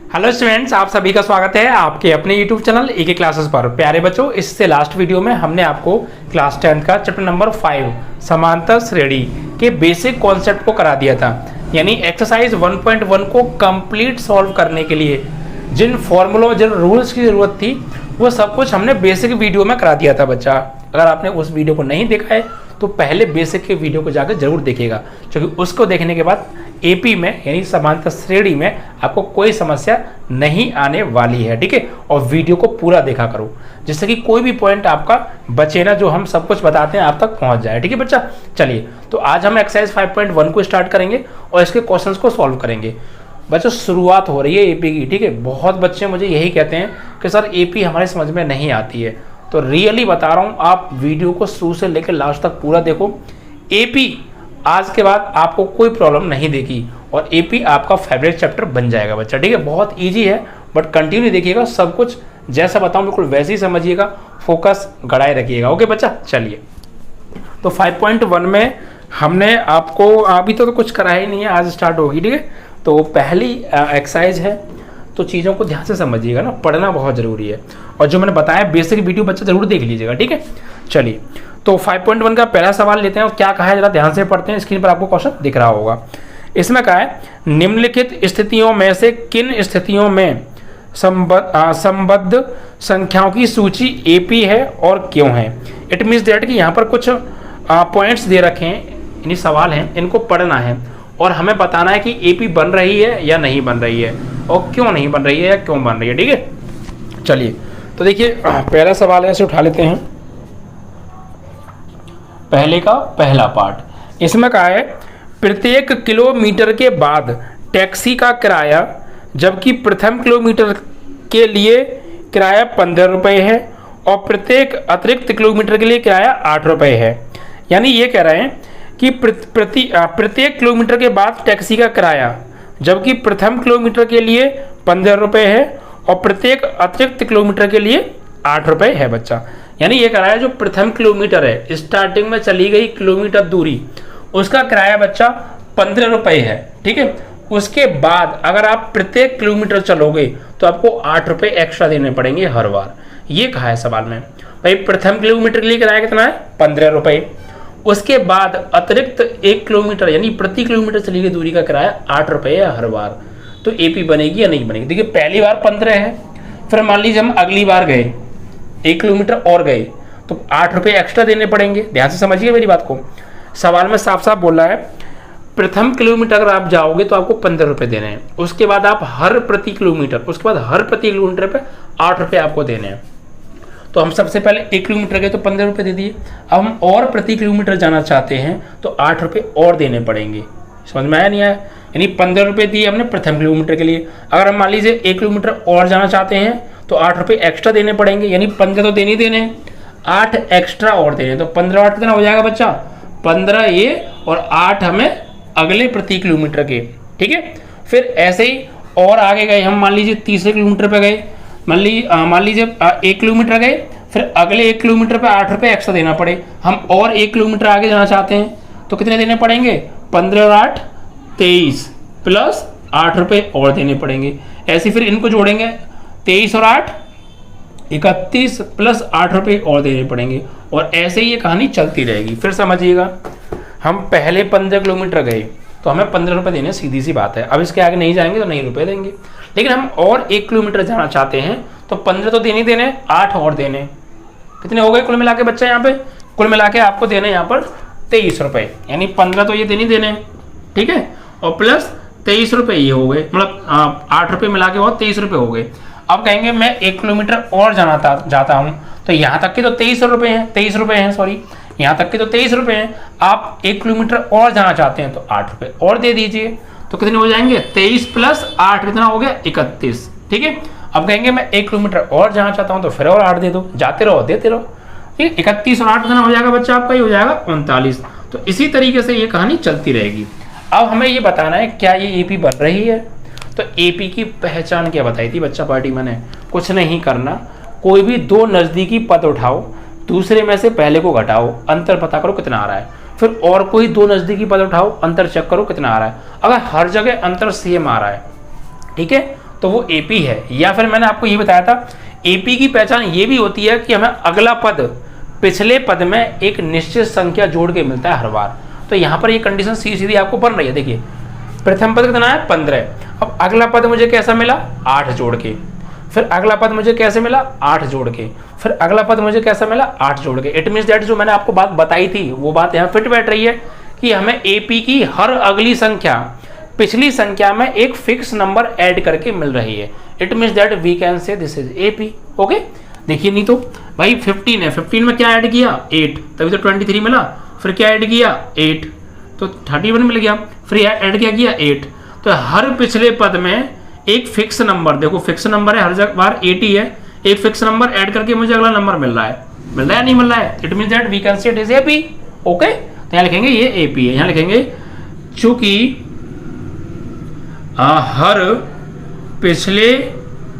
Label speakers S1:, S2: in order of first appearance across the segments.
S1: Hello students, आप सभी का स्वागत है आपके अपने YouTube चैनल एके क्लासेस पर। प्यारे बच्चों, इससे लास्ट वीडियो में हमने आपको क्लास 10 का चैप्टर नंबर 5 समांतर श्रेणी के बेसिक कॉन्सेप्ट को करा दिया था। यानी एक्सरसाइज 1.1 को कंप्लीट सॉल्व करने के लिए जिन फॉर्मूलों जिन रूल्स की जरूरत थी वो सब कुछ हमने बेसिक वीडियो में करा दिया था बच्चा। अगर आपने उस वीडियो को नहीं देखा है तो पहले बेसिक के वीडियो को जाकर जरूर देखिएगा, क्योंकि उसको देखने के बाद एपी में यानी समांतर श्रेणी में आपको कोई समस्या नहीं आने वाली है। ठीक है, और वीडियो को पूरा देखा करो जिससे कि कोई भी पॉइंट आपका बचे ना, जो हम सब कुछ बताते हैं आप तक पहुंच जाए। ठीक है बच्चा, चलिए तो आज हम एक्सरसाइज 5.1 को स्टार्ट करेंगे और इसके क्वेश्चंस को सॉल्व करेंगे। बच्चों शुरुआत हो रही है एपी की। ठीक है, बहुत बच्चे मुझे यही कहते हैं कि सर एपी हमारे समझ में नहीं आती है, तो रियली बता रहा हूँ आप वीडियो को शुरू से लेकर लास्ट तक पूरा देखो। एपी आज के बाद आपको कोई प्रॉब्लम नहीं देगी और एपी आपका फेवरेट चैप्टर बन जाएगा बच्चा। ठीक है, बहुत इजी है बट कंटिन्यू देखिएगा, सब कुछ जैसा बताऊं बिल्कुल वैसे ही समझिएगा, फोकस गड़ाए रखिएगा। ओके बच्चा, चलिए तो 5.1 में हमने आपको अभी तो कुछ करा ही नहीं है, आज स्टार्ट होगी। ठीक है, तो पहली एक्सरसाइज है तो चीज़ों को ध्यान से समझिएगा ना, पढ़ना बहुत ज़रूरी है और जो मैंने बताया बेसिक वीडियो बच्चा जरूर देख लीजिएगा। ठीक है, चलिए तो 5.1 का पहला सवाल लेते हैं और क्या कहा है जरा ध्यान से पढ़ते हैं। स्क्रीन पर आपको क्वेश्चन दिख रहा होगा। इसमें कहा है निम्नलिखित स्थितियों में से किन स्थितियों में संबद्ध संख्याओं की सूची एपी है और क्यों है। इट मीन्स दैट कि यहाँ पर कुछ पॉइंट्स दे रखे हैं, यानी सवाल हैं, इनको पढ़ना है और हमें बताना है कि एपी बन रही है या नहीं बन रही है और क्यों नहीं बन रही है या क्यों बन रही है। ठीक है, चलिए तो देखिए पहला सवाल है, इसे उठा लेते हैं। पहले का पहला पार्ट, इसमें कहा है प्रत्येक किलोमीटर के बाद टैक्सी का किराया, जबकि प्रथम किलोमीटर के लिए किराया 15 रुपये है और प्रत्येक अतिरिक्त किलोमीटर के लिए किराया 8 रुपये है। यानी ये कह रहे हैं कि प्रत्येक किलोमीटर के बाद टैक्सी का किराया, जबकि प्रथम किलोमीटर के लिए 15 रुपये है और प्रत्येक अतिरिक्त किलोमीटर के लिए 8 रुपये है बच्चा। यानी ये किराया जो प्रथम किलोमीटर है, स्टार्टिंग में चली गई किलोमीटर दूरी, उसका किराया बच्चा 15 रुपये है। ठीक है, उसके बाद अगर आप प्रत्येक किलोमीटर चलोगे तो आपको 8 रुपये एक्स्ट्रा देने पड़ेंगे हर बार। ये कहा है सवाल में भाई, प्रथम किलोमीटर के लिए किराया कितना है 15 रुपये, उसके बाद अतिरिक्त 1 किलोमीटर यानी प्रति किलोमीटर चली गई दूरी का किराया 8 रुपये है हर बार। तो एपी बनेगी या नहीं बनेगी। देखिए पहली बार 15 है, फिर मान लीजिए हम अगली बार गए 1 किलोमीटर और गए तो 8 रुपये एक्स्ट्रा देने पड़ेंगे। ध्यान से समझिए मेरी बात को, सवाल में साफ साफ बोला है प्रथम किलोमीटर अगर आप जाओगे तो आपको 15 रुपये देने हैं, उसके बाद आप हर प्रति किलोमीटर, उसके बाद हर प्रति किलोमीटर पे 8 रुपये आपको देने हैं। तो हम सबसे पहले 1 किलोमीटर गए तो 15 रुपये दे दिए, अब हम और प्रति किलोमीटर जाना चाहते हैं तो 8 रुपये और देने पड़ेंगे। समझ में आया नहीं आया। यानी 15 रुपये दिए हमने प्रथम किलोमीटर के लिए, अगर हम मान लीजिए 1 किलोमीटर और जाना चाहते हैं तो 8 रुपये एक्स्ट्रा देने पड़ेंगे। यानी 15 तो देने ही देने, 8 एक्स्ट्रा और देने, तो 15 8 कितना हो जाएगा बच्चा 15 ये और 8 हमें अगले प्रति किलोमीटर के। ठीक है, फिर ऐसे ही और आगे गए हम, मान लीजिए तीसरे किलोमीटर पे गए, मान लीजिए 1 किलोमीटर गए, फिर अगले 1 किलोमीटर पे 8 रुपये एक्स्ट्रा देना पड़े। हम और 1 किलोमीटर आगे जाना चाहते हैं तो कितने देने पड़ेंगे 15 और 8 23 प्लस 8 रुपये और देने पड़ेंगे। ऐसे फिर इनको जोड़ेंगे 23 और 8 31 प्लस 8 रुपये और देने पड़ेंगे और ऐसे ही ये कहानी चलती रहेगी। फिर समझिएगा, हम पहले 15 किलोमीटर गए तो हमें 15 रुपये देने, सीधी सी बात है। अब इसके आगे नहीं जाएंगे तो नहीं रुपये देंगे, लेकिन हम और 1 किलोमीटर जाना चाहते हैं तो 15 तो देने ही देने, 8 और देने, कितने हो गए कुल मिला के बच्चा। यहाँ पे कुल मिला के आपको देने यहाँ पर 23 रुपये, यानी 15 तो ये देने ही देने, ठीक है, और प्लस 23 रुपये ये हो गए, मतलब 8 रुपये मिला के और 23 रुपये हो गए। अब कहेंगे मैं 1 किलोमीटर और जाता हूँ तो यहाँ तक के तो 23 रुपये हैं, 23 रुपये हैं, सॉरी यहाँ तक के तो 23 रुपये हैं। आप 1 किलोमीटर और जाना चाहते हैं तो 8 रुपये और दे दीजिए, तो कितने हो जाएंगे 23 प्लस 8 कितना हो गया 31। ठीक है, अब कहेंगे मैं 1 किलोमीटर और जाना चाहता हूँ तो फिर और 8 दे दो, जाते रहो देते रहो। ठीक है, 31 और 8 कितना हो जाएगा बच्चा आपका, ये हो जाएगा 39। तो इसी तरीके से ये कहानी चलती रहेगी। अब हमें ये बताना है क्या ये एपी बन रही है। तो एपी की पहचान क्या बताई थी बच्चा पार्टी मैंने, कुछ नहीं करना, कोई भी 2 नज़दीकी पद उठाओ, दूसरे में से पहले को घटाओ, अंतर पता करो कितना आ रहा है, फिर और कोई 2 नज़दीकी पद उठाओ, अंतर चेक करो कितना आ रहा है। अगर हर जगह अंतर सेम आ रहा है, ठीक है, तो वो एपी है। या फिर मैंने आपको ये बताया था एपी की पहचान ये भी होती है कि हमें अगला पद पिछले पद में एक निश्चित संख्या जोड़ के मिलता है हर बार। तो यहाँ पर ये कंडीशन सीधी आपको बन रही है। देखिए प्रथम पद कितना है 15, अब अगला पद मुझे कैसा मिला 8 जोड़ के, फिर अगला पद मुझे कैसे मिला 8 जोड़ के, फिर अगला पद मुझे कैसा मिला 8 जोड़ के। इट मीन्स दैट जो मैंने आपको बात बताई थी वो बात यहाँ फिट बैठ रही है कि हमें एपी की हर अगली संख्या पिछली संख्या में एक फिक्स नंबर ऐड करके मिल रही है। It means that we can say this is AP. Okay, देखिए नहीं तो भाई 15 है, 15 में क्या ऐड किया 8, तभी तो 23 मिला, फिर क्या ऐड किया 8 तो 31 मिल गया, फिर ऐड क्या किया 8। तो हर पिछले पद में एक फिक्स नंबर, देखो फिक्स नंबर है हर जगह बार 80 है, एक फिक्स नंबर ऐड करके मुझे अगला नंबर मिल रहा है नहीं मिल रहा है। It means that we can say it is AP. Okay, तो यहाँ लिखेंगे ये एपी है। यहाँ लिखेंगे चूंकि हर पिछले पद में एक निश्चित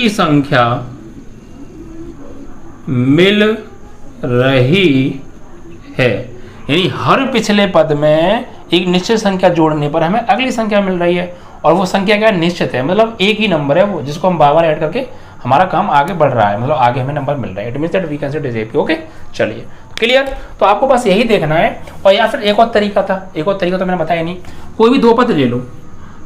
S1: संख्या जोड़ने पर अगली संख्या मिल रही है। यानी हर पिछले पद में एक निश्चित संख्या जोड़ने पर हमें अगली संख्या मिल रही है, और वो संख्या क्या निश्चित है, मतलब एक ही नंबर है वो जिसको हम बार बार ऐड करके हमारा काम आगे बढ़ रहा है, मतलब आगे हमें नंबर मिल रहा है। It means that we can say it is AP. Okay, चलिए क्लियर। तो आपको बस यही देखना है। और या फिर एक और तरीका तो मैंने बताया नहीं, कोई भी दो पद ले लो,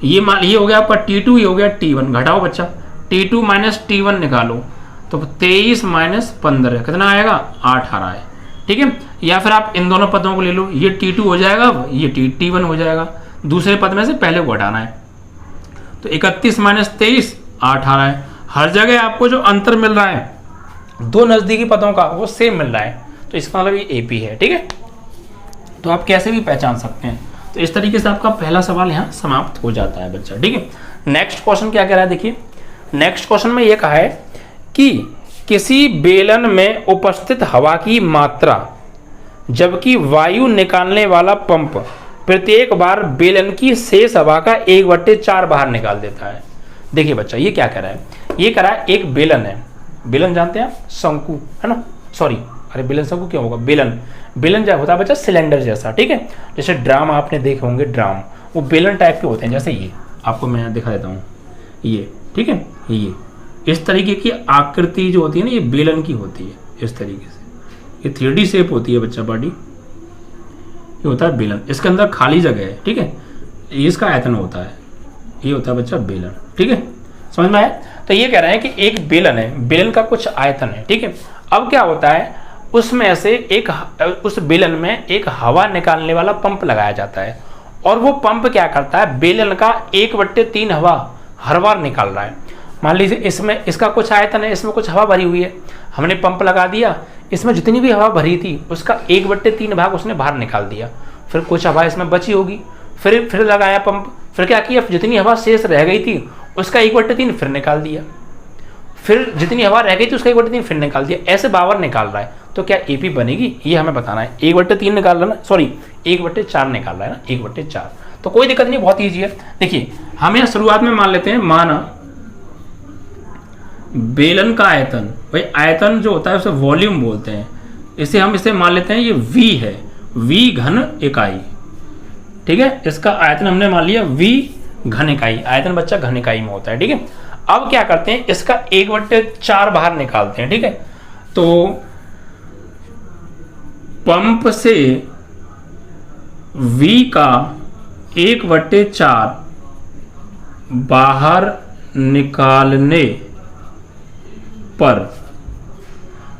S1: ये हो गया आपका T2, ये हो गया T1, घटाओ बच्चा T2 माइनस T1 निकालो तो 23 माइनस 15 कितना आएगा 8 आ रहा है, ठीक है। या फिर आप इन दोनों पदों को ले लो, ये T2 हो जाएगा, ये T1 हो जाएगा, दूसरे पद में से पहले को हटाना है तो 31 माइनस 23 8 आ रहा है। हर जगह आपको जो अंतर मिल रहा है दो नजदीकी पदों का वो सेम मिल रहा है, तो इसका मतलब ये एपी है, ठीक है। तो आप कैसे भी पहचान सकते हैं। तो इस तरीके से आपका पहला सवाल यहाँ समाप्त हो जाता है बच्चा, ठीक है। नेक्स्ट क्वेश्चन क्या कह रहा है, देखिए नेक्स्ट क्वेश्चन में ये कहा है कि किसी बेलन में उपस्थित हवा की मात्रा जबकि वायु निकालने वाला पंप प्रत्येक बार बेलन की शेष हवा का 1/4 बाहर निकाल देता है। देखिए बच्चा ये क्या कह रहा है, ये कह रहा है एक बेलन है, बेलन जानते हैं आप, शंकु है ना, सॉरी अरे बेलन शंकु क्यों होगा, बेलन जो होता है बच्चा सिलेंडर जैसा, ठीक है। जैसे ड्राम आपने देखे होंगे, ड्राम वो बेलन टाइप के होते हैं, जैसे ये आपको मैं दिखा देता हूँ, ये ठीक है, ये इस तरीके की आकृति जो होती है ना ये बेलन की होती है, इस तरीके से ये 3D शेप होती है बच्चा बॉडी, ये होता है बेलन, इसके अंदर खाली जगह है, ठीक है, ये इसका आयतन होता है, ये होता है बच्चा बेलन, ठीक है, समझ में आया। तो ये कह रहे हैं कि एक बेलन है, बेलन का कुछ आयतन है, ठीक है। अब क्या होता है उसमें से उस बेलन में एक हवा निकालने वाला पंप लगाया जाता है, और वो पंप क्या करता है बेलन का 1/3 हवा हर बार निकाल रहा है। मान लीजिए इसमें इसका कुछ आयतन है, इसमें कुछ हवा भरी हुई है, हमने पंप लगा दिया, इसमें जितनी भी हवा भरी थी उसका 1/3 भाग उसने बाहर निकाल दिया, फिर कुछ हवा इसमें बची होगी, फिर लगाया पंप, फिर क्या किया जितनी हवा शेष रह गई थी उसका 1/3 फिर निकाल दिया, फिर जितनी हवा रह गई थी उसका 1/3 फिर निकाल दिया, ऐसे बार निकाल रहा है। तो क्या एपी बनेगी ये हमें बताना है। 1/3 निकाल रहा है ना, सॉरी 1/4 निकाल रहा है ना, 1/4, तो कोई दिक्कत नहीं, बहुत ईजी है। देखिए हम यहाँ शुरुआत में मान लेते हैं, माना बेलन का आयतन, भाई आयतन जो होता है उसे वॉल्यूम बोलते हैं, इसे मान लेते हैं ये V है, V घन इकाई, ठीक है, इसका आयतन हमने मान लिया V घन इकाई, आयतन बच्चा घन इकाई में होता है, ठीक है। अब क्या करते हैं इसका 1/4 बाहर निकालते हैं, ठीक है। तो पंप से V का 1/4 बाहर निकालने पर,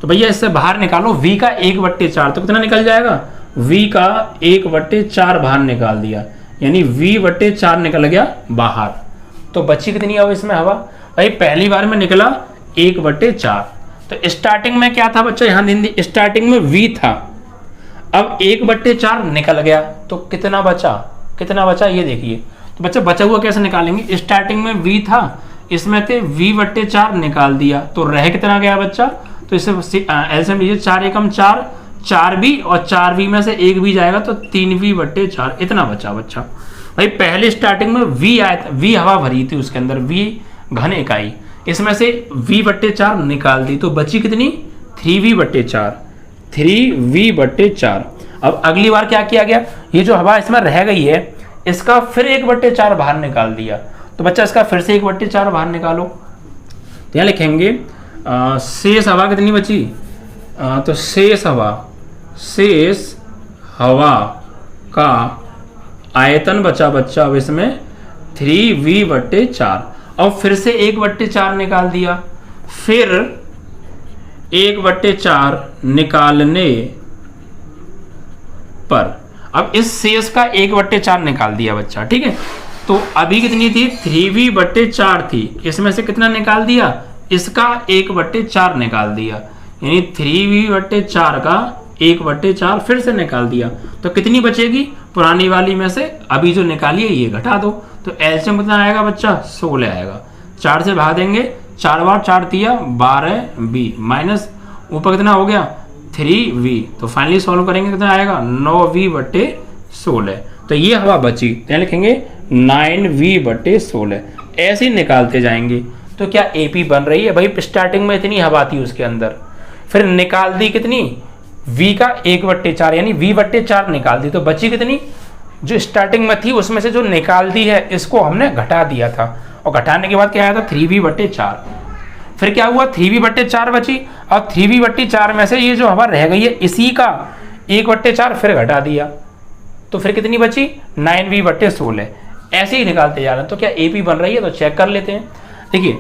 S1: तो भैया इससे बाहर निकालो V का 1/4, तो कितना निकल जाएगा, V का 1/4 बाहर निकाल दिया, यानी V/4 निकल गया बाहर, तो बची कितनी हवा इसमें हवा, भाई पहली बार में निकला 1/4, तो स्टार्टिंग में क्या था बच्चा, यहाँ स्टार्टिंग में V था, अब 1/4 निकल गया, तो कितना बचा ये देखिए। तो बच्चा बचा हुआ कैसे निकालेंगे, स्टार्टिंग में V था, इसमें से V/4 निकाल दिया, तो रह कितना गया बच्चा, तो इसे एलसीएम लीजिए, 4 एकम 4, 4v और 4v में से एक v जाएगा तो 3v/4 इतना बचा बच्चा। भाई पहले स्टार्टिंग में v आया था, v हवा भरी थी उसके अंदर, v घन इकाई, इसमें से v/4 निकाल दी तो बची कितनी 3v/4, 3v/4। अब अगली बार क्या किया गया, ये जो हवा इसमें रह गई है इसका फिर 1/4 बाहर निकाल दिया, तो बच्चा इसका फिर से 1/4 बाहर निकालो। तो यहाँ लिखेंगे शेष हवा कितनी बची, तो शेष हवा का आयतन बचा बच्चा अब इसमें 3v/4। अब फिर से 1/4 निकाल दिया, फिर 1/4 निकालने पर अब इस शेष का 1/4 निकाल दिया बच्चा, ठीक है। तो अभी कितनी थी 3v/4 थी, इसमें से कितना निकाल दिया, इसका 1/4 निकाल दिया, यानी 3v/4 का 1/4 फिर से निकाल दिया, तो कितनी बचेगी पुरानी वाली में से अभी जो निकाली है ये घटा दो, तो एलसीएम कितना आएगा बच्चा 16 आएगा। 4 से भाग देंगे, 4 बार 4 दिया 12v माइनस ऊपर कितना हो गया 3v, तो फाइनली सॉल्व करेंगे कितना आएगा 9v/16। तो ये हवा बची, तो लिखेंगे 9v/16। ऐसे ही निकालते जाएंगे तो क्या एपी बन रही है। भाई स्टार्टिंग में इतनी हवा थी उसके अंदर, फिर निकाल दी कितनी v का 1/4 यानी v/4 निकाल दी, तो बची कितनी जो स्टार्टिंग में थी उसमें से जो निकाल दी है इसको हमने घटा दिया था, और घटाने के बाद क्या आया था 3v/4। फिर क्या हुआ 3v/4 बची, और 3v/4 में से ये जो हवा रह गई है इसी का 1/4 फिर घटा दिया, तो फिर कितनी बची 9v/16। ऐसे ही निकालते जा रहे हैं। तो क्या एपी बन रही है, तो चेक कर लेते हैं। देखिए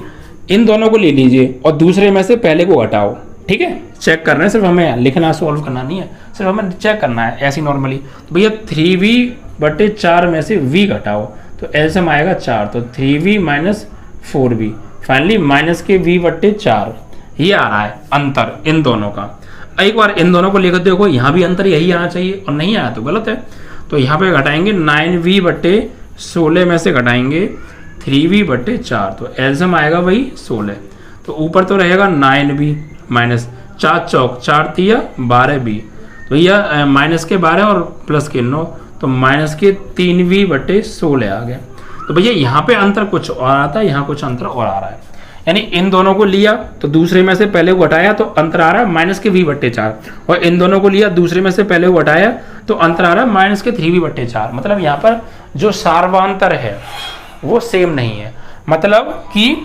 S1: इन दोनों को ले लीजिए और दूसरे में से पहले को घटाओ, ठीक है। चेक करना है, सिर्फ हमें लिखना सॉल्व करना नहीं है, सिर्फ हमें चेक करना है ऐसे नॉर्मली। तो भैया 3v/4 में से v घटाओ तो एलसीएम आएगा 4, तो 3v minus 4v, finally minus के v/4। ये आ रहा है अंतर इन दोनों का। एक बार इन दोनों को लेकर देखो, यहाँ भी अंतर यही आना चाहिए, और नहीं आया तो गलत है। तो यहाँ पे घटाएंगे 9v/16 में से घटाएंगे 3v/4, तो एलसीएम आएगा वही 16। तो ऊपर तो रहेगा 9v माइनस 4 चौक 4 तिया 12v, तो यह माइनस के 12 और प्लस के 9, तो माइनस के 3v/16 आ गया। तो भैया यहाँ पे अंतर कुछ और आता है, यहाँ कुछ अंतर और आ रहा है, यानी इन दोनों को लिया तो दूसरे में से पहले को घटाया तो अंतर आ रहा है माइनस के v/4, और इन दोनों को लिया दूसरे में से पहले को घटाया तो अंतर आ रहा है माइनस के 3v/4। मतलब यहाँ पर जो सार्वांतर है वो सेम नहीं है, मतलब कि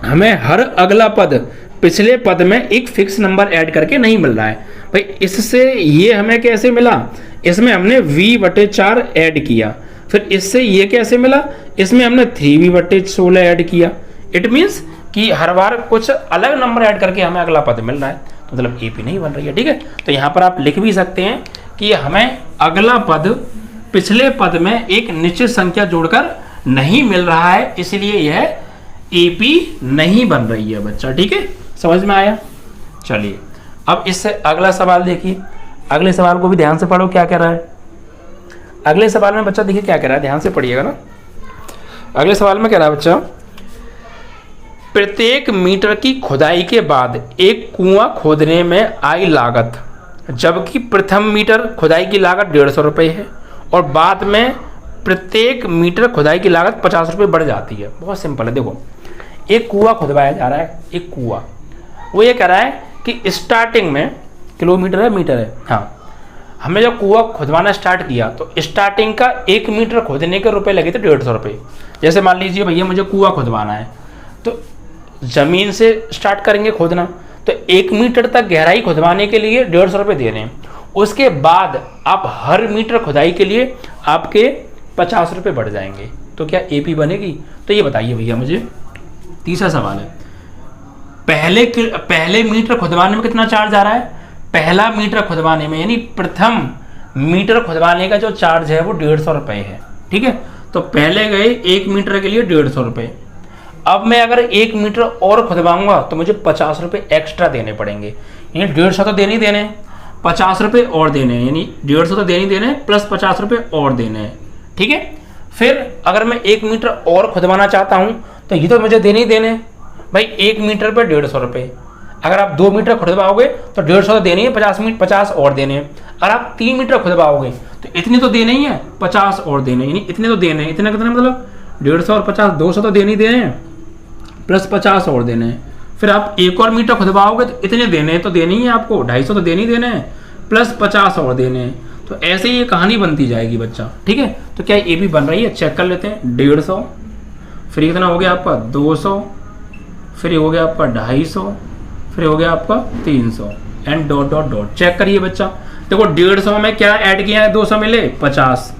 S1: हमें हर अगला पद पिछले पद में एक फिक्स नंबर ऐड करके नहीं मिल रहा है। भाई इससे ये हमें कैसे मिला, इसमें हमने v/4 ऐड किया, फिर इससे ये कैसे मिला, इसमें हमने 3v/16 ऐड किया। इट मीन्स कि हर बार कुछ अलग नंबर ऐड करके हमें अगला पद मिल रहा है, मतलब एपी नहीं बन रही है, ठीक है। तो यहाँ पर आप लिख भी सकते हैं कि हमें अगला पद पिछले पद में एक निश्चित संख्या जोड़कर नहीं मिल रहा है, इसलिए यह एपी नहीं बन रही है बच्चा, ठीक है। समझ में आया। चलिए अब इससे अगला सवाल देखिए, अगले सवाल को भी ध्यान से पढ़ो क्या कह रहा है। अगले सवाल में बच्चा देखिए क्या कह रहा है, ध्यान से पढ़िएगा ना। अगले सवाल में कह रहा है बच्चा, प्रत्येक मीटर की खुदाई के बाद एक कुआं खोदने में आई लागत, जबकि प्रथम मीटर खुदाई की लागत 150 रुपये है, और बाद में प्रत्येक मीटर खुदाई की लागत 50 रुपये बढ़ जाती है। बहुत सिंपल है, देखो एक कुआं खुदवाया जा रहा है, एक कुआं, वो ये कह रहा है कि स्टार्टिंग में किलोमीटर है मीटर है, हाँ, हमने जब कुआं खुदवाना स्टार्ट किया तो स्टार्टिंग का 1 मीटर खोदने के रुपए लगे थे 150 रुपये। जैसे मान लीजिए भैया मुझे कुआं खुदवाना है, तो ज़मीन से स्टार्ट करेंगे खोदना, तो 1 मीटर तक गहराई खुदवाने के लिए 150 रुपये दे रहे हैं। उसके बाद आप हर मीटर खुदाई के लिए आपके 50 रुपये बढ़ जाएंगे, तो क्या एपी बनेगी। तो ये बताइए भैया मुझे। तीसरा सवाल है, पहले मीटर खुदवाने में कितना चार्ज आ रहा है, पहला मीटर खुदवाने में यानी प्रथम मीटर खुदवाने का जो चार्ज है वो 150 रुपये है, ठीक है। तो पहले गए 1 मीटर के लिए 150 रुपये, अब मैं अगर 1 मीटर और खुदवाऊंगा तो मुझे 50 रुपये एक्स्ट्रा देने पड़ेंगे, यानी 150 तो देने ही देने, 50 रुपये और देने, यानी 150 तो देने ही देने प्लस 50 रुपये और देने, ठीक है। फिर अगर मैं 1 मीटर और खुदवाना चाहता हूँ तो ये तो मुझे देने ही देने, भाई 1 मीटर पे 150 रुपये, अगर आप 2 मीटर खुदवाओगे तो 150 तो देने ही है, 50 और देने हैं। अगर आप 3 मीटर खुदवाओगे तो इतने तो देने ही है, 50 और देने, यानी इतने तो देने हैं। इतने कितने मतलब 150 और 50, 200 तो देने ही देने हैं, प्लस 50 और देने हैं। फिर आप एक और मीटर खुदवाओगे तो इतने देने हैं, तो देने ही है आपको, 250 तो देने ही देने हैं, प्लस 50 और देने हैं। तो ऐसे ही ये कहानी बनती जाएगी बच्चा, ठीक है। तो क्या ये भी बन रही है, चेक कर लेते हैं। 150, फिर कितना हो गया आपका 200, फिर हो गया आपका 250, फिर हो गया आपका 300 and dot dot dot. Check करिए बच्चा, देखो 150 में क्या ऐड किया है, 200 मिले 50,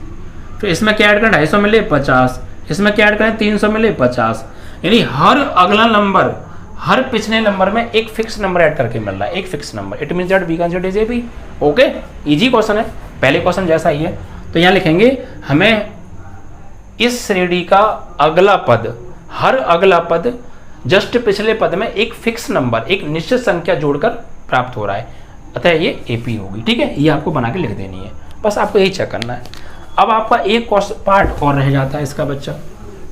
S1: फिर इसमें क्या ऐड करें 250 मिले 50, इसमें क्या ऐड करें 300 मिले 50। यानी हर अगला नंबर, हर पिछले नंबर में एक फिक्स नंबर ऐड करके मिल रहा है, एक fix number. It means that we consider is AP. Okay, easy question है, पहले क्वेश्चन जैसा ही है। तो यहाँ लिखेंगे हमें इस श्रेणी का अगला पद, हर अगला पद जस्ट पिछले पद में एक फिक्स नंबर, एक निश्चित संख्या जोड़कर प्राप्त हो रहा है, अतः ये एपी होगी, ठीक है। ये आपको बना के लिख देनी है, बस आपको यही चेक करना है। अब आपका एक पार्ट और रह जाता है इसका बच्चा,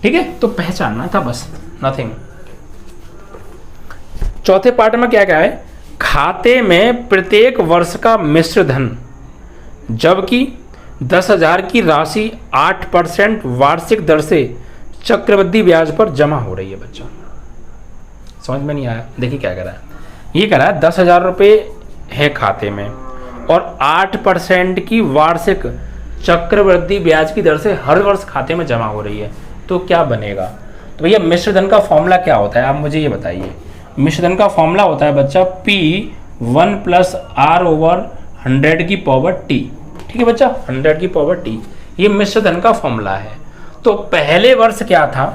S1: ठीक है, तो पहचानना था बस, नथिंग। चौथे पार्ट में क्या क्या है, खाते में प्रत्येक वर्ष का मिश्र धन, जबकि 10,000 की राशि 8% वार्षिक दर से चक्रवृद्धि ब्याज पर जमा हो रही है बच्चा। समझ में नहीं आया, देखिए क्या कह रहा है, ये कह रहा है 10,000 रुपये है खाते में और 8% की वार्षिक चक्रवृद्धि ब्याज की दर से हर वर्ष खाते में जमा हो रही है, तो क्या बनेगा। तो भैया मिश्र धन का फॉर्मूला क्या होता है, आप मुझे ये बताइए। मिश्र धन का फॉर्मूला होता है बच्चा P1 + R/100 की पावर T, ठीक है बच्चा, 100 की पावर T, ये मिश्र धन का फॉर्मूला है। तो पहले वर्ष क्या था,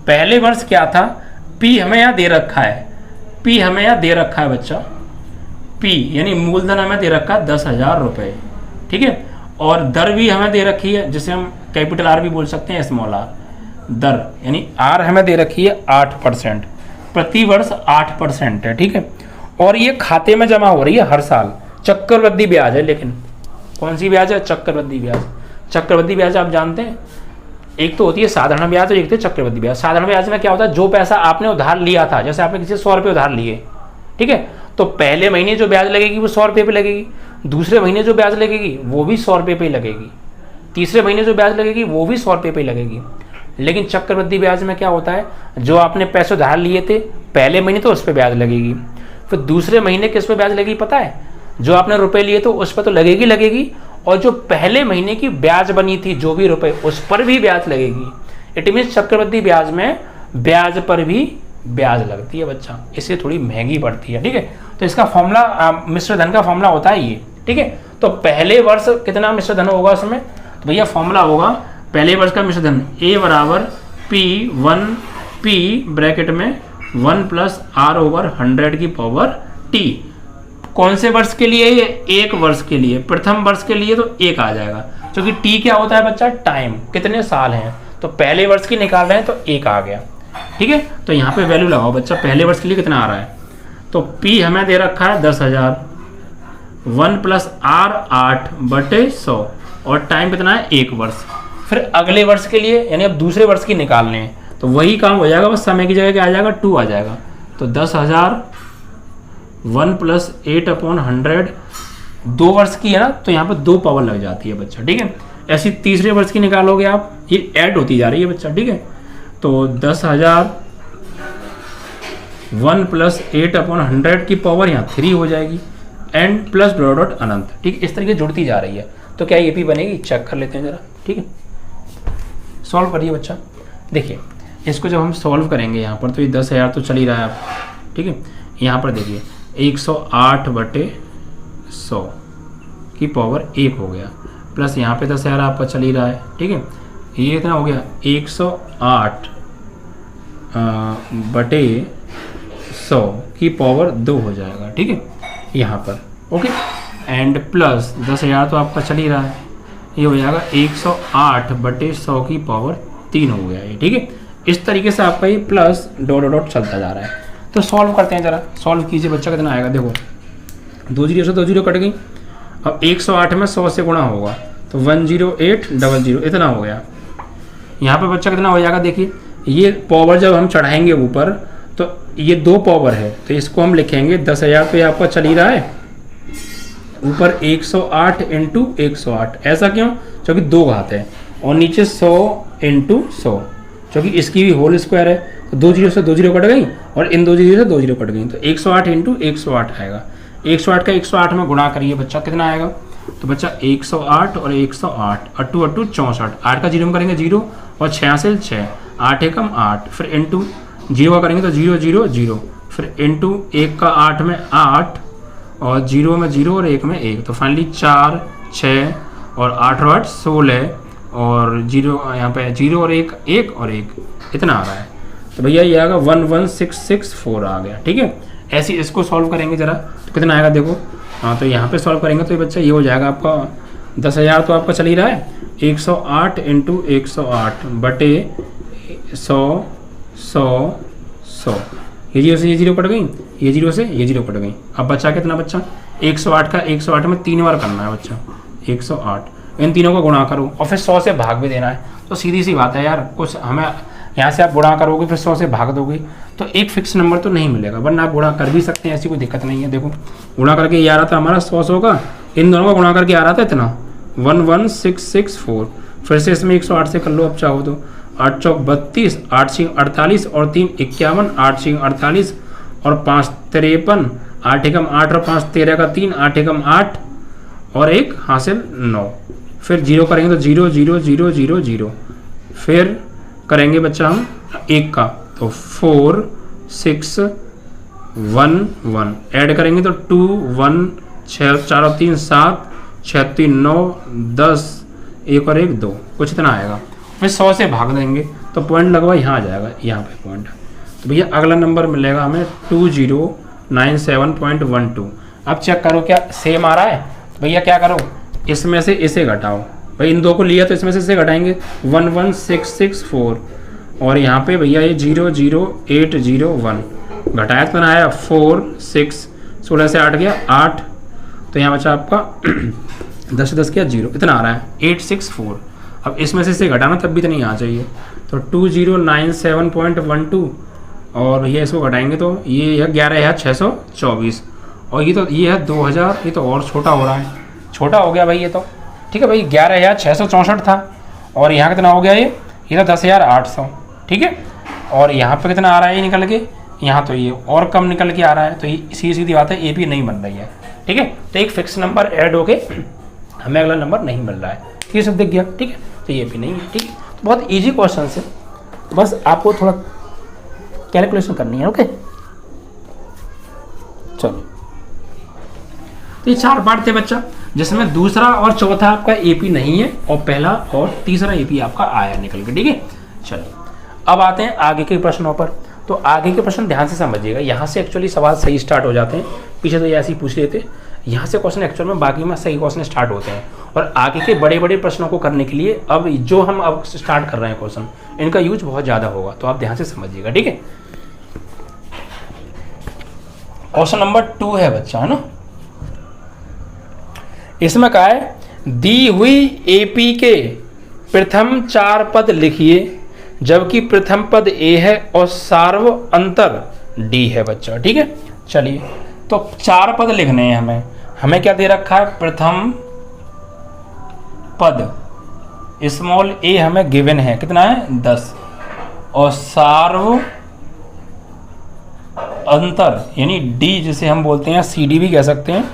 S1: पहले वर्ष क्या था, P हमें यहाँ दे रखा है, P हमें यहाँ दे रखा है बच्चा, P यानी मूलधन हमें दे रखा है 10,000 रुपये, ठीक है, और दर भी हमें दे रखी है, जिसे हम कैपिटल R भी बोल सकते हैं, स्मॉल r, दर यानी R हमें दे रखी है 8%, प्रति वर्ष 8% है, ठीक है, और ये खाते में जमा हो रही है हर साल। चक्रवृद्धि ब्याज है, लेकिन कौन सी ब्याज है, चक्रवृद्धि ब्याज। चक्रवृद्धि ब्याज आप जानते हैं, एक तो होती है साधारण ब्याज और एक तो चक्रवृद्धि ब्याज। साधारण ब्याज में क्या होता है, जो पैसा आपने उधार लिया था, जैसे आपने किसी से 100 रुपये उधार लिए, ठीक है, तो पहले महीने जो ब्याज लगेगी वो 100 रुपये पे लगेगी, दूसरे महीने जो ब्याज लगेगी वो भी 100 रुपये पे ही लगेगी, तीसरे महीने जो ब्याज लगेगी वो भी 100 रुपये पे ही लगेगी। लेकिन चक्रवृद्धि ब्याज में क्या होता है, जो आपने पैसे उधार लिए थे पहले महीने तो उस पर ब्याज लगेगी, फिर दूसरे महीने किस पे ब्याज लगेगी पता है, जो आपने रुपए लिए तो उस पर तो लगेगी, और जो पहले महीने की ब्याज बनी थी जो भी रुपए, उस पर भी ब्याज लगेगी। इट मीन्स चक्रवृद्धि ब्याज में ब्याज पर भी ब्याज लगती है बच्चा, इससे थोड़ी महंगी पड़ती है, ठीक है। तो इसका फॉर्मूला, मिश्र धन का फॉर्मूला होता है ये, ठीक है। तो पहले वर्ष कितना मिश्र धन होगा उसमें, तो भैया फॉर्मूला होगा पहले वर्ष का मिश्र धन A = P1P ब्रैकेट में 1 + R/100 की पावर T। कौन से वर्ष के लिए, ये एक वर्ष के लिए, प्रथम वर्ष के लिए तो 1 आ जाएगा, क्योंकि T क्या होता है बच्चा, टाइम, कितने साल हैं, तो पहले वर्ष की निकाल रहे हैं तो 1 आ गया, ठीक है। तो यहाँ पे वैल्यू लगाओ बच्चा, पहले वर्ष के लिए कितना आ रहा है, तो P हमें दे रखा है 10,000, 1 + R 8/100 और टाइम कितना है 1 वर्ष। फिर अगले वर्ष के लिए यानी अब दूसरे वर्ष की निकालने हैं, तो वही काम हो जाएगा, बस समय की जगह क्या आ जाएगा 2 आ जाएगा। तो 10,000 1 + 8/100 2 वर्ष की है ना, तो यहाँ पर 2 पावर लग जाती है बच्चा, ठीक है। ऐसी तीसरे वर्ष की निकालोगे आप, ये ऐड होती जा रही है बच्चा, ठीक है। तो 10,000 1 + 8/100 की पावर यहाँ 3 हो जाएगी, एंड प्लस डॉट डॉट अनंत, ठीक, इस तरीके जुड़ती जा रही है। तो क्या ये भी बनेगी, चेक कर लेते हैं जरा, ठीक है। सॉल्व करिए बच्चा, देखिए इसको जब हम सॉल्व करेंगे यहाँ पर, तो ये 10,000 तो चल ही रहा है आप, ठीक है। यहाँ पर देखिए 108/100 की पावर 1 हो गया, प्लस यहाँ पे 10,000 आपका चल ही रहा है, ठीक है। ये कितना हो गया 108/100 की पावर 2 हो जाएगा, ठीक है, यहाँ पर, ओके। एंड प्लस 10,000 तो आपका चल ही रहा है, ये हो जाएगा 108/100 की पावर 3 हो गया ये, ठीक है। इस तरीके से आपका ये प्लस डॉट डॉट चलता जा रहा है। तो सॉल्व करते हैं जरा, सॉल्व कीजिए बच्चा, कितना आएगा, देखो 2 0 से 2 0 कट गई, अब 108 में 100 से गुणा होगा तो 10800 इतना हो गया। यहाँ पे बच्चा कितना हो जाएगा, देखिए ये पावर जब हम चढ़ाएंगे ऊपर तो ये 2 पावर है, तो इसको हम लिखेंगे 10,000 तो ये आपका चल ही रहा है, ऊपर 108 इंटू 108। ऐसा क्यों? क्योंकि 2 घात है, और नीचे 100 इंटू 100, क्योंकि इसकी भी होल स्क्वायर है। तो 2 जीरो से 2 जीरो कट गई, और इन 2 जीरो से 2 जीरो कट गई, तो 108 इंटू 108 आएगा। 108 का 108 में गुणा करिए बच्चा, कितना आएगा? तो बच्चा 108 और 108, अट्टू अट्टू 64, 8 का जीरो में करेंगे 0, और 6 से 6, 8 एकम 8, फिर इंटू 0 का करेंगे तो 0 0 0, फिर इंटू 1 का 8 में 8, और 0 में 0 और 1 में 1, तो फाइनली 4 6 और 8 और 8 16, और 0 यहाँ पे 0 और 1 1 और 1, इतना आ रहा है। तो भैया ये आएगा 11664 आ गया। ठीक है, ऐसे इसको सॉल्व करेंगे जरा, तो कितना आएगा देखो। हाँ, तो यहाँ पे सॉल्व करेंगे तो ये बच्चा ये हो जाएगा आपका 10,000 तो आपका चल ही रहा है, 108 इंटू 108 बटे 100 100 100, ये 0 से ये 0 कट गई, ये 0 से ये 0 कट गई। अब बच्चा कितना बच्चा? 108 का 108 में 3 बार करना है बच्चा, 108, इन तीनों को गुणा करो और फिर 100 से भाग भी देना है। तो सीधी सी बात है यार, कुछ हमें यहाँ से आप गुणा करोगे फिर 100 से भाग दोगे तो एक फिक्स नंबर तो नहीं मिलेगा, वरना आप गुणा कर भी सकते हैं, ऐसी कोई दिक्कत नहीं है। देखो गुणा करके ये आ रहा था हमारा 100 का, इन दोनों का गुणा करके आ रहा था इतना 11664, फिर से इसमें 108 से कर लो अब चाहो तो, 8 चौक 32, 8 छिंग 48 और 3 51, 8 छिंग 48 और 5 53, 8 एकम 8 और 5 13 का 3, 8 एकम 8 और 1 हासिल 9, फिर 0 करेंगे तो 0 0 0 0 0, फिर करेंगे बच्चा हम 1 का तो 4 6 1 1, ऐड करेंगे तो 2 1 6 4 और 3 7 6 3 9 10, 1 और 1 2, कुछ इतना आएगा। फिर 100 से भाग देंगे तो पॉइंट लगवा यहाँ आ जाएगा, यहाँ पे पॉइंट। तो भैया अगला नंबर मिलेगा हमें 2097.12। अब चेक करो क्या सेम आ रहा है। तो भैया क्या करो, इसमें से इसे घटाओ, भाई इन दो को लिया तो इसमें से इसे घटाएंगे 11664, और यहाँ पे भैया ये 00801 घटाया तो आया 4 6, 16 से 8 गया 8, तो यहाँ बचा आपका 10 से 10 किया 0, इतना आ रहा है 864। अब इसमें से इसे घटाना तब भी तो नहीं आ चाहिए, तो 2097.12, और ये इसको घटाएंगे तो ये 11,624, और ये तो ये है 2000, ये तो और छोटा हो रहा है, छोटा हो गया भाई ये तो। ठीक है भाई, 11,664 था, और यहाँ कितना हो गया ये था 10,800। ठीक है, और यहाँ पे कितना आ रहा है ये निकल के, यहाँ तो ये और कम निकल के आ रहा है, तो ये सीधी बात है AP नहीं बन रही है। ठीक है, तो एक फिक्स नंबर ऐड हो के हमें अगला नंबर नहीं मिल रहा है, ये सब दिख गया। ठीक है, तो ये भी नहीं है। ठीक है, तो बहुत ईजी क्वेश्चन है, बस आपको थोड़ा कैलकुलेशन करनी है। ओके चलो, तो ये 4 पार्ट थे बच्चा, जिसमें दूसरा और चौथा आपका AP नहीं है, और पहला और तीसरा AP आपका आया निकल के। ठीक है, चलिए अब आते हैं आगे के प्रश्नों पर। तो आगे के प्रश्न ध्यान से समझिएगा, यहाँ से एक्चुअली सवाल सही स्टार्ट हो जाते हैं, पीछे तो ये ऐसे ही पूछ लेते, यहाँ से क्वेश्चन एक्चुअल में बाकी में सही क्वेश्चन स्टार्ट होते हैं, और आगे के बड़े बड़े प्रश्नों को करने के लिए अब जो हम अब स्टार्ट कर रहे हैं क्वेश्चन, इनका यूज बहुत ज़्यादा होगा, तो आप ध्यान से समझिएगा। ठीक है, क्वेश्चन नंबर 2 है बच्चा, है ना। इसमें क्या है, दी हुई AP के प्रथम 4 पद लिखिए, जबकि प्रथम पद A है और सार्व अंतर D है बच्चा। ठीक है, चलिए तो 4 पद लिखने हैं हमें क्या दे रखा है, प्रथम पद स्मॉल a हमें गिवन है, कितना है 10, और सार्व अंतर यानी D जिसे हम बोलते हैं, CD भी कह सकते हैं,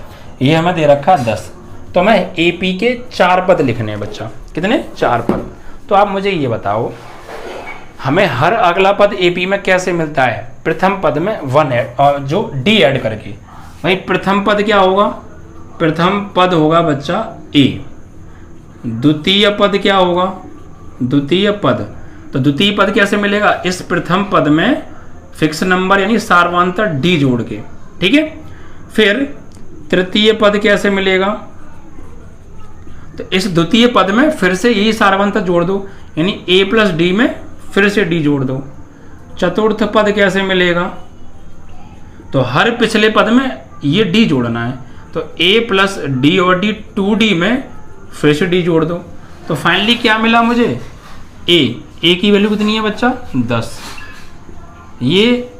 S1: ये हमें दे रखा है 10। तो हमें AP के 4 पद लिखने हैं बच्चा, कितने 4 पद। तो आप मुझे ये बताओ, हमें हर अगला पद AP में कैसे मिलता है, प्रथम पद में 1 ऐड और जो D ऐड करके। भाई प्रथम पद क्या होगा, प्रथम पद होगा बच्चा A, द्वितीय पद क्या होगा, द्वितीय पद, तो द्वितीय पद कैसे मिलेगा, इस प्रथम पद में फिक्स नंबर यानी सार्वंतर D जोड़ के। ठीक है, फिर तृतीय पद कैसे मिलेगा, तो इस द्वितीय पद में फिर से यही सार्वंतर जोड़ दो, यानी A प्लस D में फिर से D जोड़ दो। चतुर्थ पद कैसे मिलेगा, तो हर पिछले पद में ये D जोड़ना है, तो A प्लस D और D 2D में फिर से D जोड़ दो। तो फाइनली क्या मिला मुझे, A की वैल्यू कितनी है बच्चा 10, ये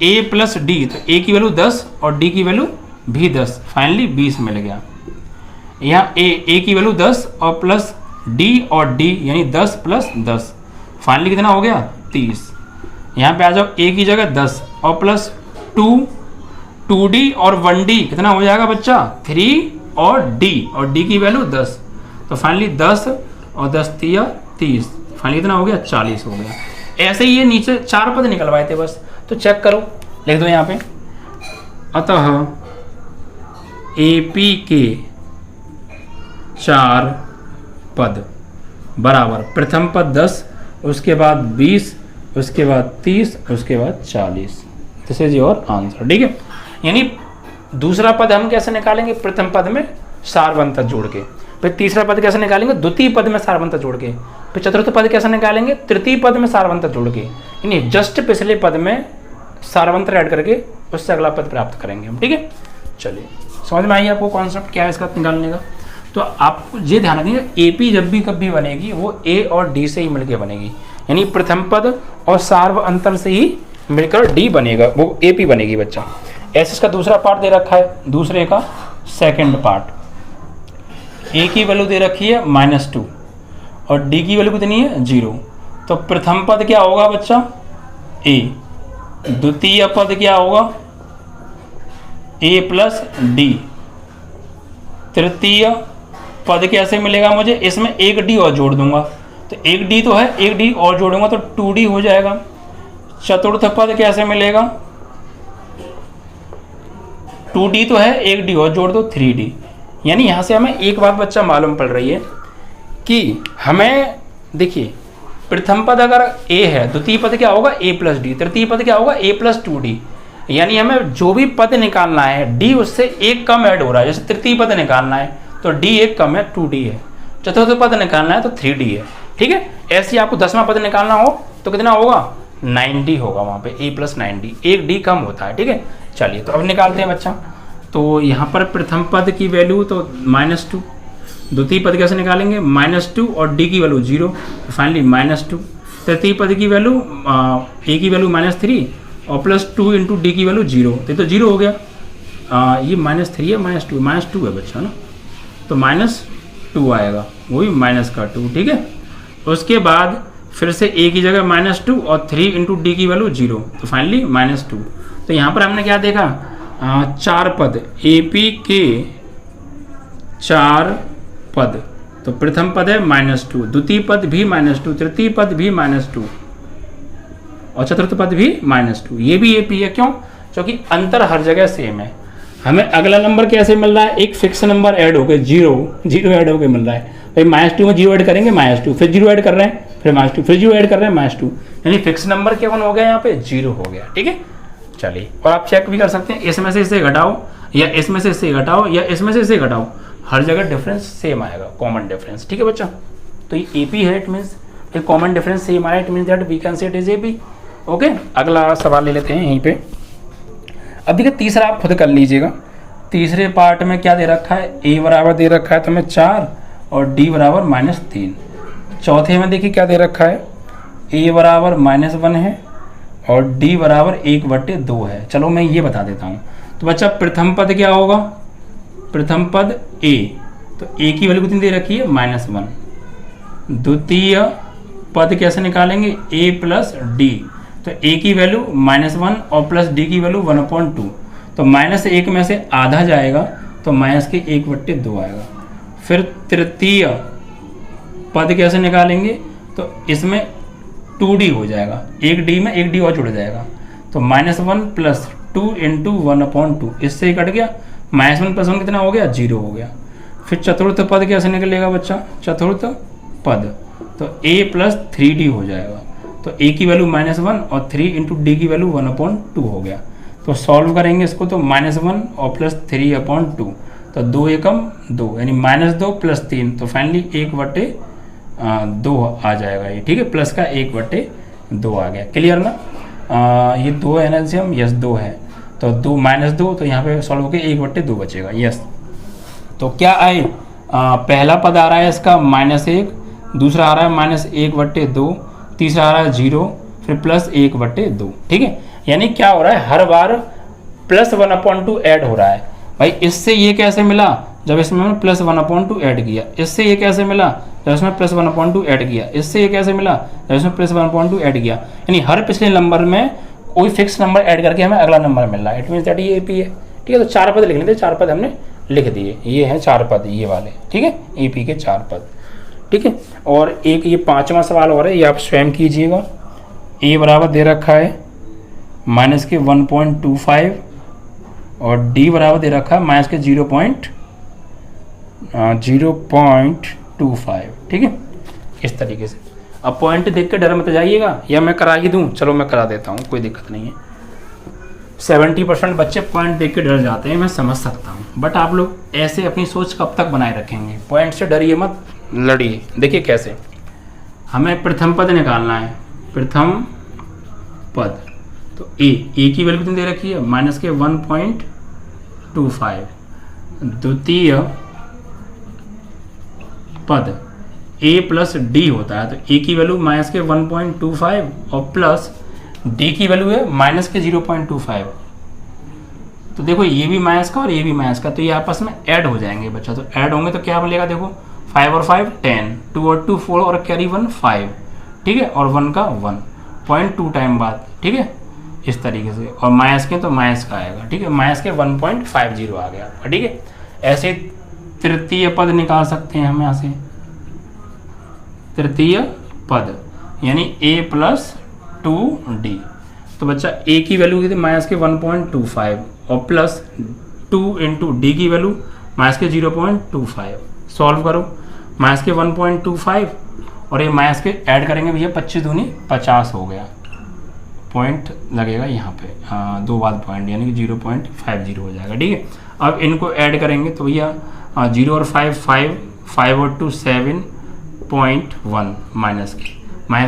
S1: ए प्लस डी, तो ए की वैल्यू 10 और डी की वैल्यू भी 10, फाइनली 20 मिल गया। यहाँ ए की वैल्यू 10 और प्लस डी और डी यानी 10 प्लस 10, फाइनली कितना हो गया 30। यहाँ पे आ जाओ ए की जगह 10 और प्लस 2d और 1d कितना हो जाएगा बच्चा 3 और d की वैल्यू 10, तो फाइनली 10 और 10 3 30, फाइनली कितना हो गया 40 हो गया। ऐसे ही ये नीचे 4 पद निकलवाए थे बस, तो चेक करो, लिख दो यहाँ पे। अतः AP के 4 पद बराबर प्रथम पद 10, उसके बाद 20, उसके बाद 30, उसके बाद 40। दिस इज योर आंसर, ठीक है। यानी दूसरा पद हम कैसे निकालेंगे, प्रथम पद में सारवंत जोड़ के, फिर तीसरा पद कैसे निकालेंगे, द्वितीय पद में सारवंत जोड़ के, फिर चतुर्थ पद कैसे निकालेंगे, तृतीय पद में सारवंत जोड़ के, यानी जस्ट पिछले पद में सारवंत ऐड करके उससे अगला पद प्राप्त करेंगे हम, ठीक है। चलिए समझ में आई आपको कॉन्सेप्ट क्या है इसका निकालने का। तो आपको ये ध्यान रखिएगा, AP जब भी कभी बनेगी वो A और D से ही मिलकर बनेगी, यानी प्रथम पद और सार्व अंतर से ही मिलकर D बनेगा, वो AP बनेगी बच्चा। ऐसे इसका दूसरा पार्ट दे रखा है, दूसरे का सेकंड पार्ट। A की वैल्यू दे रखी है -2 और D की वैल्यू कितनी है 0, तो प्रथम पद क्या होगा बच्चा A, द्वितीय पद क्या होगा A प्लस D, तृतीय पद कैसे मिलेगा मुझे, इसमें एक D और जोड़ दूंगा, तो एक D तो है, एक D और जोड़ूंगा तो 2D हो जाएगा। चतुर्थ पद कैसे मिलेगा, 2D तो है, एक D और जोड़ दो 3D। यानी यहाँ से हमें एक बात बच्चा मालूम पड़ रही है कि हमें देखिए प्रथम पद अगर A है, द्वितीय पद क्या होगा A प्लस डी, तृतीय पद क्या होगा A प्लस 2D, यानी हमें जो भी पद निकालना है D उससे एक कम ऐड हो रहा है। जैसे तृतीय पद निकालना है तो D एक कम है 2D है, चतुर्थ पद निकालना है तो 3D है, ठीक है। ऐसे ही आपको 10वां पद निकालना हो तो कितना होगा 9D होगा, वहाँ पे A प्लस 9D, एक D कम होता है, ठीक है। चलिए तो अब निकालते हैं बच्चा। तो यहाँ पर प्रथम पद की वैल्यू तो -2, द्वितीय पद कैसे निकालेंगे -2 और D की वैल्यू 0, फाइनली -2, तृतीय पद की वैल्यू A की वैल्यू -3 और प्लस 2 इंटू D की वैल्यू 0, तो 0 हो गया। ये -3 है -2 है बच्चा ना, तो -2 आएगा, वही -2, ठीक है। उसके बाद फिर से A की जगह -2 और 3 इंटू D की वैल्यू 0, तो फाइनली -2। तो यहाँ पर हमने क्या देखा, 4 पद, AP के 4 पद, तो प्रथम पद है -2, द्वितीय पद भी -2, तृतीय पद भी -2 और चतुर्थ पद भी -2। ये भी AP है, क्यों, क्योंकि अंतर हर जगह सेम है। हमें अगला नंबर कैसे मिल रहा है, एक फिक्स नंबर ऐड होकर 0 ऐड होकर मिल रहा है भाई। -2 में 0 ऐड करेंगे -2, फिर 0 ऐड कर रहे हैं, फिर -2, फिर 0 ऐड कर रहे हैं -2, यानी फिक्स नंबर क्या हो गया यहाँ पे 0 हो गया, ठीक है। चलिए और आप चेक भी कर सकते हैं, इसमें से इसे घटाओ या इसमें से इसे घटाओ या इसमें से इसे घटाओ, हर जगह डिफरेंस सेम आएगा, कॉमन डिफरेंस, ठीक है बच्चा। तो ये AP है, इट मीन्स ये कॉमन डिफरेंस सेम आया, it means that we can say it is AP, okay. अगला सवाल ले लेते हैं यहीं पे। अब देखिए तीसरा आप खुद कर लीजिएगा। तीसरे पार्ट में क्या दे रखा है, A बराबर दे रखा है तुम्हें 4 और D बराबर -3। चौथे में देखिए क्या दे रखा है, A बराबर -1 है और D बराबर 1/2 है। चलो मैं ये बता देता हूँ। तो बच्चा प्रथम पद क्या होगा, प्रथम पद A, तो A की वैल्यू कितनी दे रखी है -1। द्वितीय पद कैसे निकालेंगे, A प्लस D, तो A की वैल्यू -1 और प्लस D की वैल्यू 1/2, तो -1 में से आधा जाएगा तो -1/2 आएगा। फिर तृतीय पद कैसे निकालेंगे, तो इसमें 2D हो जाएगा, एक D में एक D और जुड़ जाएगा, तो -1 प्लस 2 इंटू 1/2, इससे ही कट गया, -1 प्लस 1 कितना हो गया 0 हो गया। फिर चतुर्थ पद कैसे निकलेगा बच्चा, चतुर्थ पद तो A प्लस 3D हो जाएगा, तो A की वैल्यू -1 और 3 इंटू D की वैल्यू 1/2 हो गया। तो सॉल्व करेंगे इसको, तो -1 और प्लस 3/2, तो 2 एकम 2 यानी -2 प्लस 3, तो फाइनली 1/2 आ जाएगा ये, ठीक है। प्लस का 1/2 आ गया, क्लियर ना। ये 2 है ना एलसीएम, यस 2 है, तो 2 -2, तो यहाँ पे सॉल्व होकर 1/2 बचेगा, यस। तो क्या आए, पहला पद आ रहा है इसका -1, दूसरा आ रहा है -1/2, तीसरा आ रहा है 0, फिर प्लस 1/2, ठीक है। यानी क्या हो रहा है, हर बार +1/2 ऐड हो रहा है। भाई इससे ये कैसे मिला, जब इसमें हमने +1/2 ऐड किया। इससे ये कैसे मिला, जब इसमें +1/2 ऐड किया। इससे ये कैसे मिला, जब इसमें +1/2 ऐड किया। यानी हर पिछले नंबर में कोई फिक्स नंबर ऐड करके हमें अगला नंबर मिल रहा है। इट मीन्स दैट ये AP है। ठीक है, तो 4 पद लिख लेते, 4 पद हमने लिख दिए। ये हैं 4 पद, ये वाले। ठीक है, AP के 4 पद। ठीक है, और एक ये 5वां सवाल और है, ये आप स्वयं कीजिएगा। A बराबर दे रखा है -1.25 और D बराबर दे रखा है -0.25। ठीक है, इस तरीके से। अब पॉइंट देख के डर मत जाइएगा, या मैं करा ही दूं, चलो मैं करा देता हूँ, कोई दिक्कत नहीं है। 70% बच्चे पॉइंट देख के डर जाते हैं, मैं समझ सकता हूँ, बट आप लोग ऐसे अपनी सोच कब तक बनाए रखेंगे। पॉइंट से डरिए मत, लड़िए। देखिए कैसे, हमें प्रथम पद निकालना है, प्रथम पद। तो ए की वैल्यू कितनी दे रखी है, -1.25। द्वितीय पद A + D होता है, तो A की वैल्यू -1.25 और प्लस D की वैल्यू है -0.25। तो देखो ये भी माइनस का और ये भी माइनस का, तो ये आपस में ऐड हो जाएंगे बच्चा। तो ऐड होंगे तो क्या मिलेगा, देखो 5 और 5 10, 2 और 2 4 और कैरी 1 5। ठीक है, और 1 का 1 0.2 टाइम बाद। ठीक है, इस तरीके से। और माइनस के तो माइनस का आएगा। ठीक है, माइनस के 1.50 आ गया आपका। ठीक है, ऐसे तृतीय पद निकाल सकते हैं हम यहाँ से। तृतीय पद यानी A + 2D। तो बच्चा A की वैल्यू कितनी, -1.25 और प्लस 2 × D की वैल्यू -0.25। सॉल्व करो, -1.25 और ये माइनस के ऐड करेंगे भैया, 25 दूनी 50 हो गया। पॉइंट लगेगा यहाँ पे, हाँ 2 बाद पॉइंट, यानी कि 0.50 हो जाएगा। ठीक है, अब इनको ऐड करेंगे तो भैया 0 और 5 5, 5 और 2 7.1 माइनस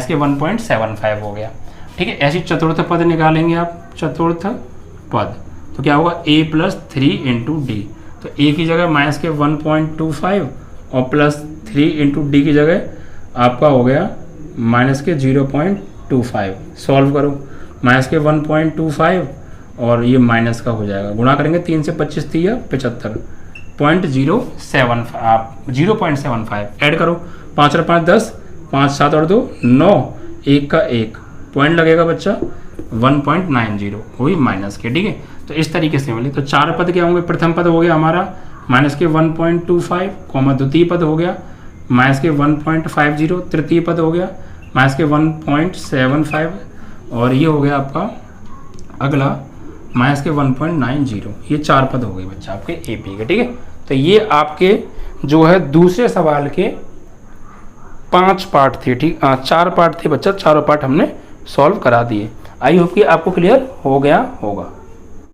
S1: के 1.75 हो गया। ठीक है, ऐसी चतुर्थ पद निकालेंगे आप। चतुर्थ पद तो क्या होगा, A + 3 × D। तो A की जगह -1.25 और +3 × D की जगह आपका हो गया -0.25। सॉल्व करो, -1.25 और ये माइनस का हो जाएगा। गुणा करेंगे 3 से 25 3 75, 0.75 ऐड करो। 5 और 5 10, 5 7 और 2 9, 1 का 1 पॉइंट लगेगा बच्चा 1.90 वही माइनस के। ठीक है, तो इस तरीके से मिले। तो 4 पद क्या होंगे, प्रथम पद हो गया हमारा -1.25, द्वितीय पद हो गया -1.50, तृतीय पद हो गया -1.75 और ये हो गया आपका अगला -1.90। ये 4 पद हो गए बच्चा आपके AP के। ठीक है, तो ये आपके जो है दूसरे सवाल के 5 पार्ट थे। ठीक, 4 पार्ट थे बच्चा, चारों पार्ट हमने सॉल्व करा दिए। आई होप कि आपको क्लियर हो गया होगा।